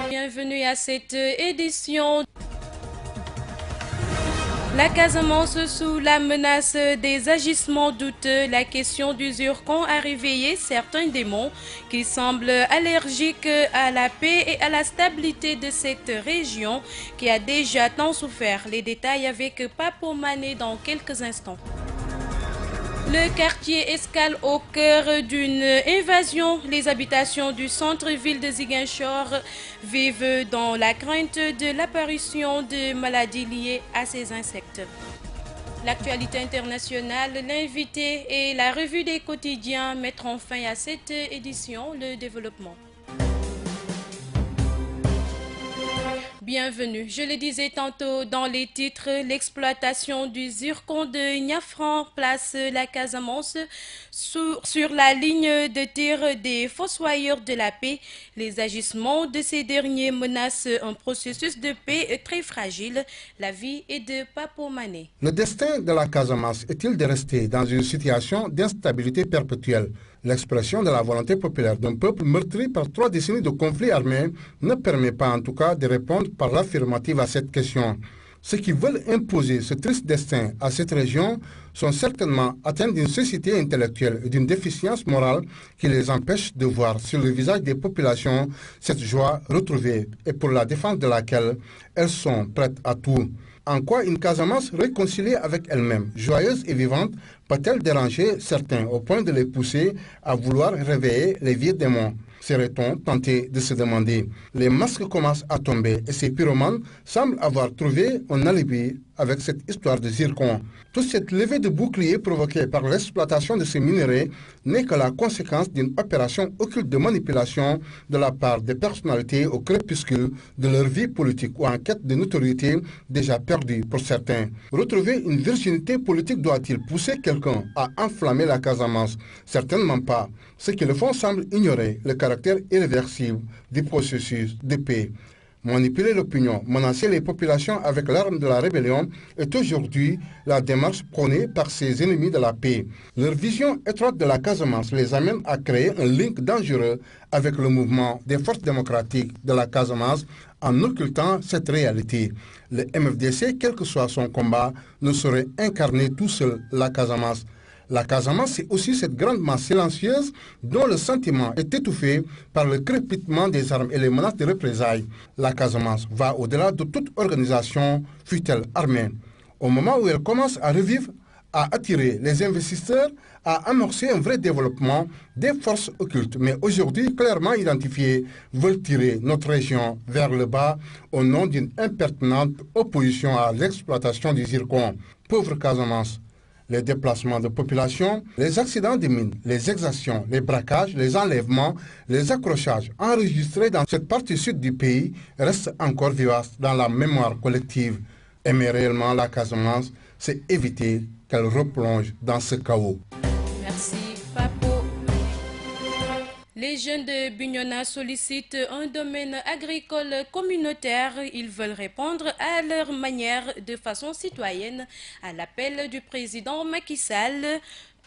Bienvenue à cette édition. La Casamance sous la menace des agissements douteux, la question du zircon a réveillé certains démons qui semblent allergiques à la paix et à la stabilité de cette région qui a déjà tant souffert. Les détails avec Papo Mané dans quelques instants. Le quartier Escale au cœur d'une invasion. Les habitations du centre-ville de Ziguinchor vivent dans la crainte de l'apparition de maladies liées à ces insectes. L'actualité internationale, l'invité et la revue des quotidiens mettront fin à cette édition, le développement. Bienvenue. Je le disais tantôt dans les titres, l'exploitation du zircon de Niafran place la Casamance sur la ligne de tir des fossoyeurs de la paix. Les agissements de ces derniers menacent un processus de paix très fragile. La vie est de Papo Mané. Le destin de la Casamance est-il de rester dans une situation d'instabilité perpétuelle? L'expression de la volonté populaire d'un peuple meurtri par 3 décennies de conflits armés ne permet pas en tout cas de répondre par l'affirmative à cette question. Ceux qui veulent imposer ce triste destin à cette région sont certainement atteints d'une cécité intellectuelle et d'une déficience morale qui les empêche de voir sur le visage des populations cette joie retrouvée et pour la défense de laquelle elles sont prêtes à tout. En quoi une Casamance réconciliée avec elle-même, joyeuse et vivante, peut-elle déranger certains au point de les pousser à vouloir réveiller les vieux démons? Serait-on tenté de se demander? Les masques commencent à tomber et ces pyromanes semblent avoir trouvé un alibi avec cette histoire de zircon. Toute cette levée de boucliers provoquée par l'exploitation de ces minerais n'est que la conséquence d'une opération occulte de manipulation de la part des personnalités au crépuscule de leur vie politique ou en quête de notoriété déjà perdue pour certains. Retrouver une virginité politique doit-il pousser quelqu'un à enflammer la Casamance? Certainement pas. Ceux qui le font semblent ignorer le caractère irréversible du processus de paix. Manipuler l'opinion, menacer les populations avec l'arme de la rébellion est aujourd'hui la démarche prônée par ces ennemis de la paix. Leur vision étroite de la Casamance les amène à créer un link dangereux avec le mouvement des forces démocratiques de la Casamance en occultant cette réalité. Le MFDC, quel que soit son combat, ne saurait incarner tout seul la Casamance. La Casamance, c'est aussi cette grande masse silencieuse dont le sentiment est étouffé par le crépitement des armes et les menaces de représailles. La Casamance va au-delà de toute organisation, fût-elle armée. Au moment où elle commence à revivre, à attirer les investisseurs, à amorcer un vrai développement, des forces occultes, mais aujourd'hui clairement identifiées, veulent tirer notre région vers le bas au nom d'une impertinente opposition à l'exploitation du zircon. Pauvre Casamance. Les déplacements de population, les accidents de mines, les exactions, les braquages, les enlèvements, les accrochages enregistrés dans cette partie sud du pays restent encore vivaces dans la mémoire collective. Aimer réellement la Casamance, c'est éviter qu'elle replonge dans ce chaos. Merci, Papo. Les jeunes de Bignona sollicitent un domaine agricole communautaire. Ils veulent répondre à leur manière de façon citoyenne à l'appel du président Macky Sall.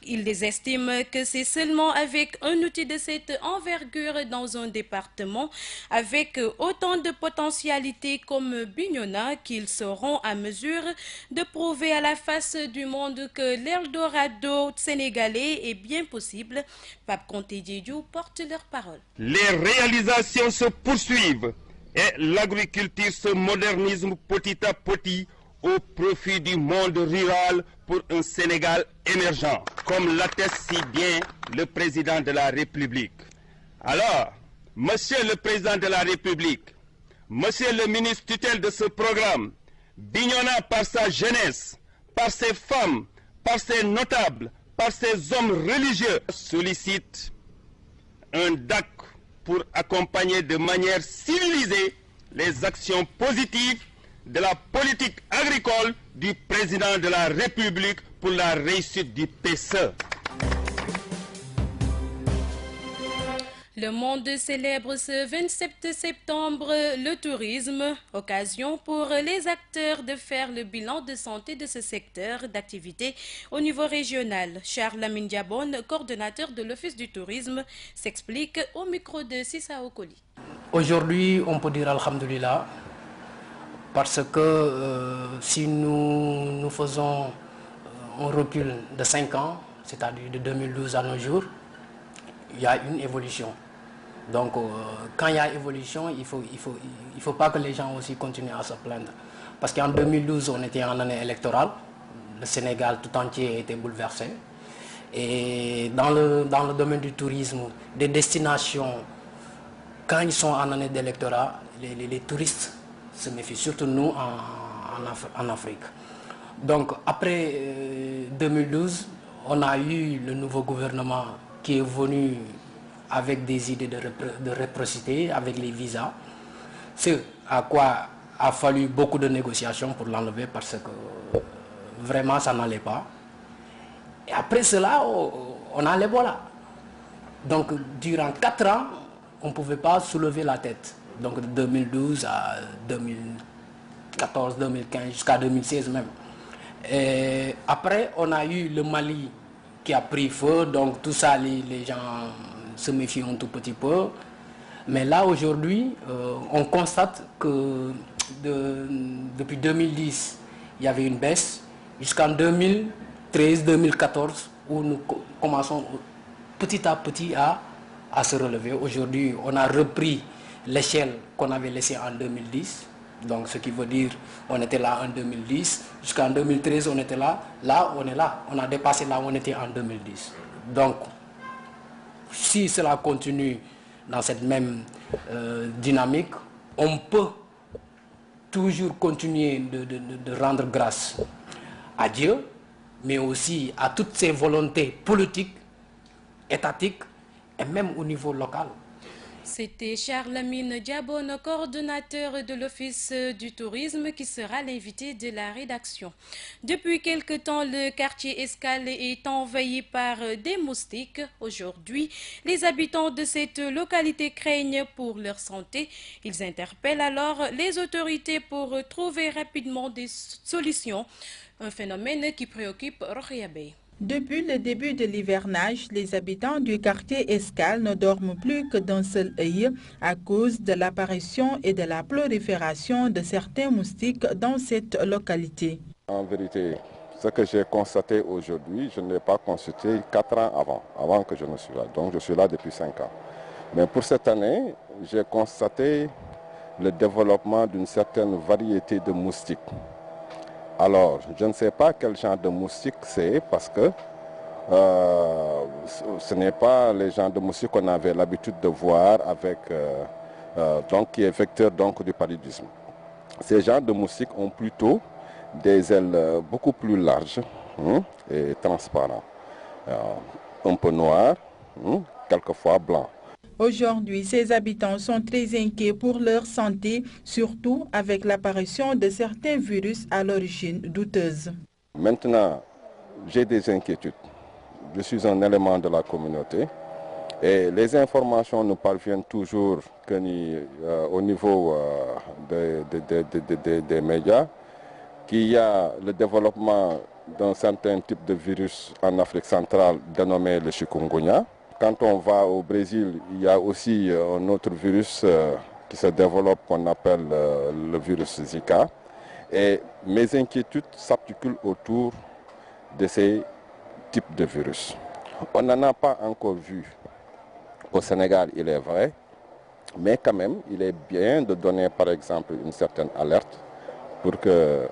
Ils estiment que c'est seulement avec un outil de cette envergure dans un département avec autant de potentialités comme Bignona qu'ils seront à mesure de prouver à la face du monde que l'Eldorado sénégalais est bien possible. Pape Conté Diédiou porte leur parole. Les réalisations se poursuivent et l'agriculture se modernise petit à petit au profit du monde rural pour un Sénégal émergent, comme l'atteste si bien le président de la République. Alors, monsieur le président de la République, monsieur le ministre tutelle de ce programme, Bignona par sa jeunesse, par ses femmes, par ses notables, par ses hommes religieux, sollicite un DAC pour accompagner de manière civilisée les actions positives de la politique agricole du président de la République pour la réussite du PSE. Le monde célèbre ce 27 septembre le tourisme, occasion pour les acteurs de faire le bilan de santé de ce secteur d'activité au niveau régional. Charles Lamine Diabon, coordonnateur de l'Office du tourisme, s'explique au micro de Sissa Okoli. Aujourd'hui, on peut dire Alhamdulillah, parce que si nous faisons un recul de 5 ans, c'est-à-dire de 2012 à nos jours, il y a une évolution. Donc, quand il y a évolution, il faut pas que les gens aussi continuent à se plaindre. Parce qu'en 2012, on était en année électorale. Le Sénégal tout entier était bouleversé. Et dans le domaine du tourisme, des destinations, quand ils sont en année d'électorat, les touristes se méfient, surtout nous en Afrique. Donc, après 2012, on a eu le nouveau gouvernement qui est venu avec des idées de réciprocité, avec les visas. C'est à quoi a fallu beaucoup de négociations pour l'enlever parce que vraiment ça n'allait pas. Et après cela, on a les voilà. Donc durant 4 ans, on ne pouvait pas soulever la tête. Donc de 2012 à 2014, 2015, jusqu'à 2016 même. Et après, on a eu le Mali qui a pris feu, donc tout ça, les gens se méfient un tout petit peu. Mais là, aujourd'hui, on constate que depuis 2010, il y avait une baisse, jusqu'en 2013-2014, où nous commençons petit à petit à se relever. Aujourd'hui, on a repris l'échelle qu'on avait laissée en 2010. Donc, ce qui veut dire on était là en 2010, jusqu'en 2013, on était là. Là, on est là. On a dépassé là où on était en 2010. Donc, si cela continue dans cette même dynamique, on peut toujours continuer de rendre grâce à Dieu, mais aussi à toutes ces volontés politiques, étatiques et même au niveau local. C'était Charles Lamine Diabon, coordonnateur de l'Office du tourisme, qui sera l'invité de la rédaction. Depuis quelque temps, le quartier Escale est envahi par des moustiques. Aujourd'hui, les habitants de cette localité craignent pour leur santé. Ils interpellent alors les autorités pour trouver rapidement des solutions. Un phénomène qui préoccupe Rokhaya Bey. Depuis le début de l'hivernage, les habitants du quartier Escale ne dorment plus que d'un seul œil à cause de l'apparition et de la prolifération de certains moustiques dans cette localité. En vérité, ce que j'ai constaté aujourd'hui, je ne l'ai pas constaté 4 ans avant que je ne sois là. Donc je suis là depuis 5 ans. Mais pour cette année, j'ai constaté le développement d'une certaine variété de moustiques. Alors, je ne sais pas quel genre de moustique c'est parce que ce n'est pas les genres de moustiques qu'on avait l'habitude de voir avec, donc, qui est vecteur donc, du paludisme. Ces genres de moustiques ont plutôt des ailes beaucoup plus larges et transparentes, un peu noires, quelquefois blancs. Aujourd'hui, ces habitants sont très inquiets pour leur santé, surtout avec l'apparition de certains virus à l'origine douteuse. Maintenant, j'ai des inquiétudes. Je suis un élément de la communauté et les informations nous parviennent toujours au niveau des médias qu'il y a le développement d'un certain type de virus en Afrique centrale dénommé le chikungunya. Quand on va au Brésil, il y a aussi un autre virus qui se développe qu'on appelle le virus Zika. Et mes inquiétudes s'articulent autour de ces types de virus. On n'en a pas encore vu au Sénégal, il est vrai, mais quand même, il est bien de donner par exemple une certaine alerte pour que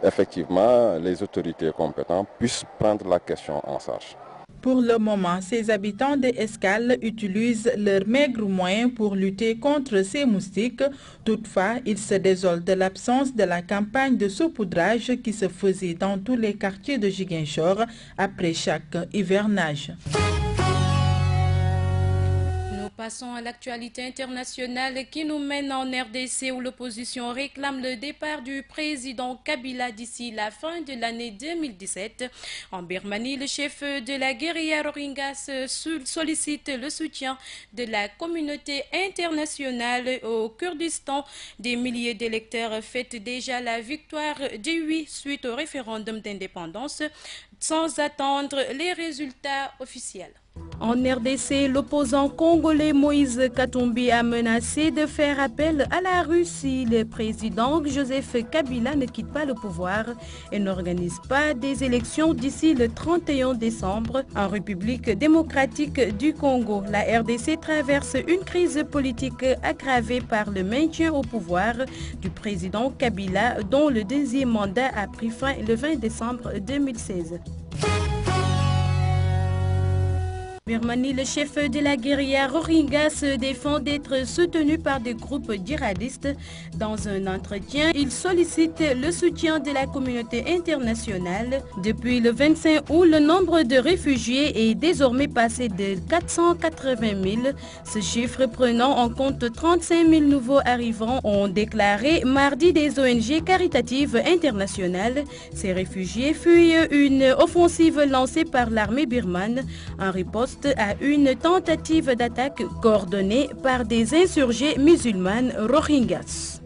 effectivement les autorités compétentes puissent prendre la question en charge. Pour le moment, ces habitants de Escale utilisent leurs maigres moyens pour lutter contre ces moustiques. Toutefois, ils se désolent de l'absence de la campagne de saupoudrage qui se faisait dans tous les quartiers de Ziguinchor après chaque hivernage. Passons à l'actualité internationale qui nous mène en RDC où l'opposition réclame le départ du président Kabila d'ici la fin de l'année 2017. En Birmanie, le chef de la guérilla Rohingya sollicite le soutien de la communauté internationale au Kurdistan. Des milliers d'électeurs fêtent déjà la victoire du oui suite au référendum d'indépendance sans attendre les résultats officiels. En RDC, l'opposant congolais Moïse Katumbi a menacé de faire appel à la Russie. Le président Joseph Kabila ne quitte pas le pouvoir et n'organise pas des élections d'ici le 31 décembre. En République démocratique du Congo, la RDC traverse une crise politique aggravée par le maintien au pouvoir du président Kabila, dont le deuxième mandat a pris fin le 20 décembre 2016. Birmanie, le chef de la guérilla Rohingya se défend d'être soutenu par des groupes djihadistes. Dans un entretien, il sollicite le soutien de la communauté internationale. Depuis le 25 août, le nombre de réfugiés est désormais passé de 480 000. Ce chiffre prenant en compte 35 000 nouveaux arrivants ont déclaré mardi des ONG caritatives internationales. Ces réfugiés fuient une offensive lancée par l'armée birmane en riposte à une tentative d'attaque coordonnée par des insurgés musulmanes Rohingyas.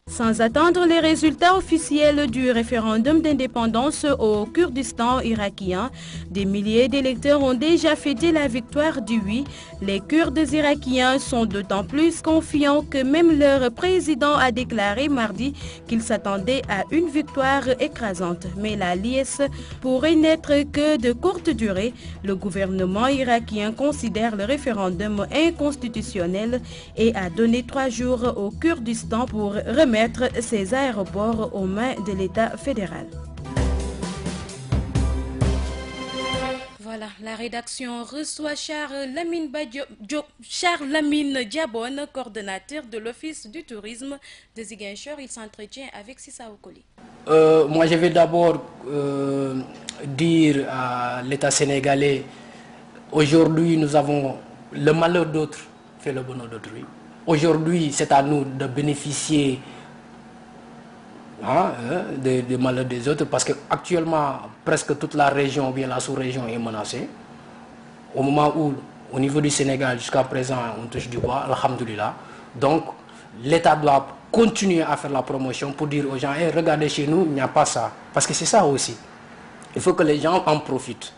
Sans attendre les résultats officiels du référendum d'indépendance au Kurdistan irakien, des milliers d'électeurs ont déjà fêté la victoire du oui. Les Kurdes irakiens sont d'autant plus confiants que même leur président a déclaré mardi qu'il s'attendait à une victoire écrasante. Mais la liesse pourrait n'être que de courte durée. Le gouvernement irakien considère le référendum inconstitutionnel et a donné 3 jours au Kurdistan pour remettre ces aéroports aux mains de l'État fédéral. Voilà, la rédaction reçoit Charles Lamine Diabonne, coordonnateur de l'Office du tourisme de Ziguinchor. Il s'entretient avec Sissa Okoli. Moi, je vais d'abord dire à l'État sénégalais, aujourd'hui, nous avons le malheur d'autres fait le bonheur d'autrui. Aujourd'hui, c'est à nous de bénéficier des malheurs des autres, parce qu'actuellement, presque toute la région, ou bien la sous-région est menacée. Au moment où, au niveau du Sénégal, jusqu'à présent, on touche du bois, alhamdoulilah. Donc, l'État doit continuer à faire la promotion pour dire aux gens, hey, regardez chez nous, il n'y a pas ça. Parce que c'est ça aussi. Il faut que les gens en profitent.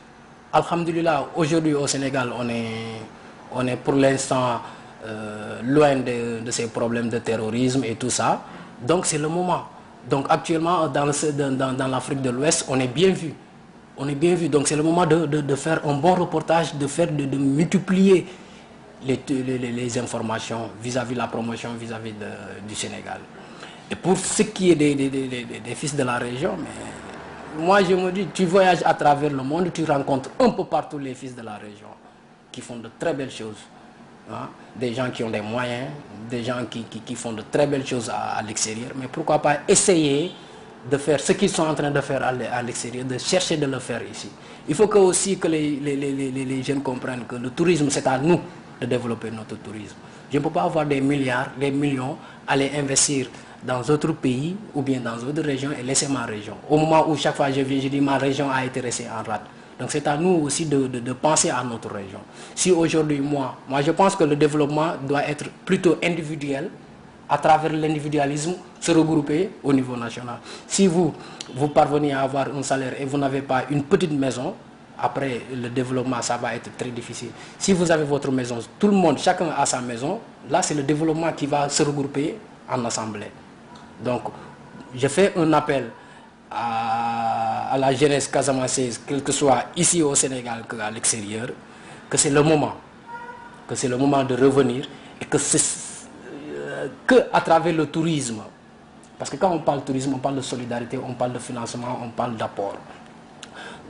Alhamdoulilah, aujourd'hui au Sénégal, on est pour l'instant loin de ces problèmes de terrorisme et tout ça. Donc, c'est le moment. Donc actuellement, dans l'Afrique de l'Ouest, on est bien vu. On est bien vu. Donc c'est le moment de faire un bon reportage, de multiplier les informations vis-à-vis de la promotion, vis-à-vis du Sénégal. Et pour ce qui est des fils de la région, mais moi je me dis, tu voyages à travers le monde, tu rencontres un peu partout les fils de la région qui font de très belles choses. Hein? Des gens qui ont des moyens, des gens qui font de très belles choses à l'extérieur, mais pourquoi pas essayer de faire ce qu'ils sont en train de faire à l'extérieur, de chercher de le faire ici. Il faut aussi que les jeunes comprennent que le tourisme, c'est à nous de développer notre tourisme. Je ne peux pas avoir des milliards, des millions, aller investir dans d'autres pays ou bien dans d'autres régions et laisser ma région. Au moment où chaque fois je viens, je dis ma région a été restée en rade. Donc c'est à nous aussi de penser à notre région. Si aujourd'hui, moi je pense que le développement doit être plutôt individuel, à travers l'individualisme, se regrouper au niveau national. Si vous parvenez à avoir un salaire et vous n'avez pas une petite maison, après le développement, ça va être très difficile. Si vous avez votre maison, tout le monde, chacun a sa maison, là c'est le développement qui va se regrouper en assemblée. Donc je fais un appel à la jeunesse casamançaise, quel que soit ici au Sénégal qu'à l'extérieur, que c'est le moment de revenir et que à travers le tourisme, parce que quand on parle de tourisme, on parle de solidarité, on parle de financement, on parle d'apport.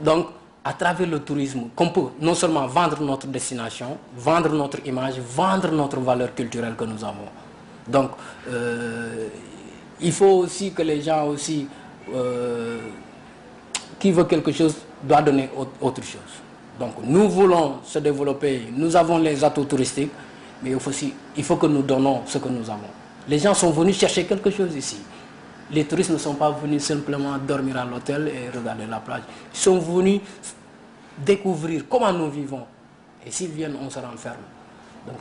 Donc, à travers le tourisme, qu'on peut non seulement vendre notre destination, vendre notre image, vendre notre valeur culturelle que nous avons. Donc, il faut aussi que les gens aussi, qui veut quelque chose, doit donner autre chose. Donc nous voulons se développer, nous avons les atouts touristiques, mais il faut que nous donnons ce que nous avons. Les gens sont venus chercher quelque chose ici. Les touristes ne sont pas venus simplement dormir à l'hôtel et regarder la plage. Ils sont venus découvrir comment nous vivons. Et s'ils viennent, on se renferme. Donc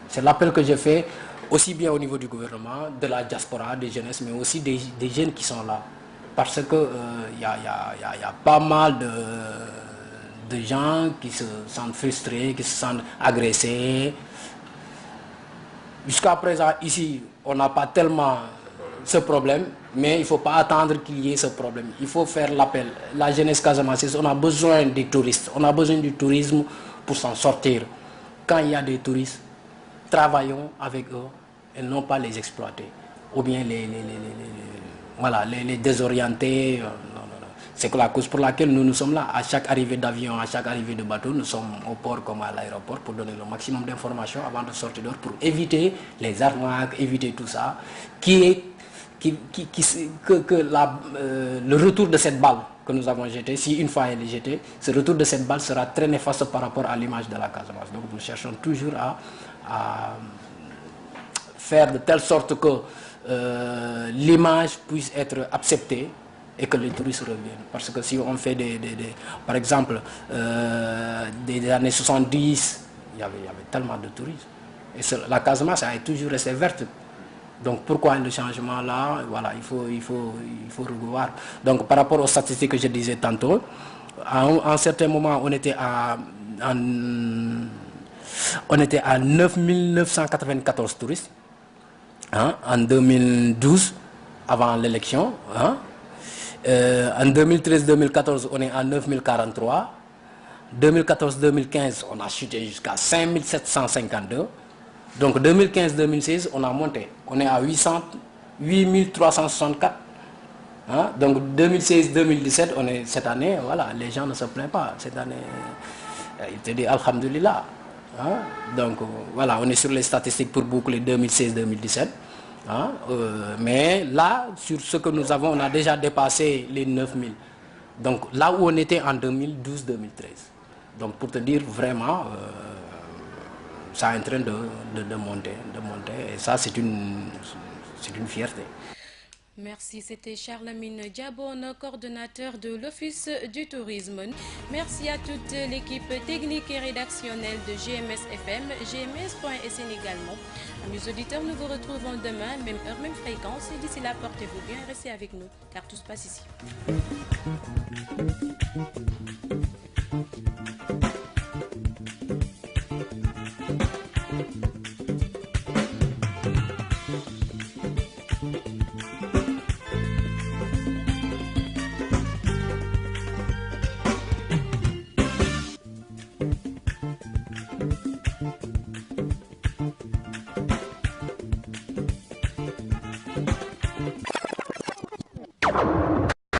c'est l'appel que j'ai fait, aussi bien au niveau du gouvernement, de la diaspora, des jeunesses, mais aussi des jeunes qui sont là. Parce qu'il y a pas mal de gens qui se sentent frustrés, qui se sentent agressés. Jusqu'à présent, ici, on n'a pas tellement ce problème, mais il ne faut pas attendre qu'il y ait ce problème. Il faut faire l'appel. La jeunesse casamançaise, on a besoin des touristes, on a besoin du tourisme pour s'en sortir. Quand il y a des touristes, travaillons avec eux et non pas les exploiter. Ou bien les désorienter. C'est la cause pour laquelle nous sommes là. À chaque arrivée d'avion, à chaque arrivée de bateau, nous sommes au port comme à l'aéroport pour donner le maximum d'informations avant de sortir dehors, pour éviter les arnaques, éviter tout ça, le retour de cette balle que nous avons jetée, si une fois elle est jetée, ce retour de cette balle sera très néfaste par rapport à l'image de la Casamance. Donc nous cherchons toujours à faire de telle sorte que l'image puisse être acceptée et que les touristes reviennent. Parce que si on fait par exemple, des années 70, il y avait tellement de touristes. Et la Casamance a toujours resté verte. Donc pourquoi le changement là? Voilà, il faut revoir. Donc par rapport aux statistiques que je disais tantôt, à un certain moment, on était à 9 994 touristes, hein, en 2012, avant l'élection. Hein. En 2013-2014, on est à 9 043. 2014-2015, on a chuté jusqu'à 5 752. Donc 2015-2016, on a monté. On est à 8 364. Hein? Donc 2016-2017, cette année, voilà, les gens ne se plaignent pas. Cette année, ils te disent Alhamdulillah. Hein? Donc voilà, on est sur les statistiques pour boucler 2016-2017. Hein? Mais là, sur ce que nous avons, on a déjà dépassé les 9000. Donc là où on était en 2012-2013. Donc pour te dire vraiment, ça est en train de monter. Et ça, c'est une fierté. Merci, c'était Charles-Amine Diabon, coordonnateur de l'Office du tourisme. Merci à toute l'équipe technique et rédactionnelle de GMS FM, gms.sn également. Amis auditeurs, nous vous retrouvons demain, même heure, même fréquence. Et d'ici là, portez-vous bien, restez avec nous, car tout se passe ici.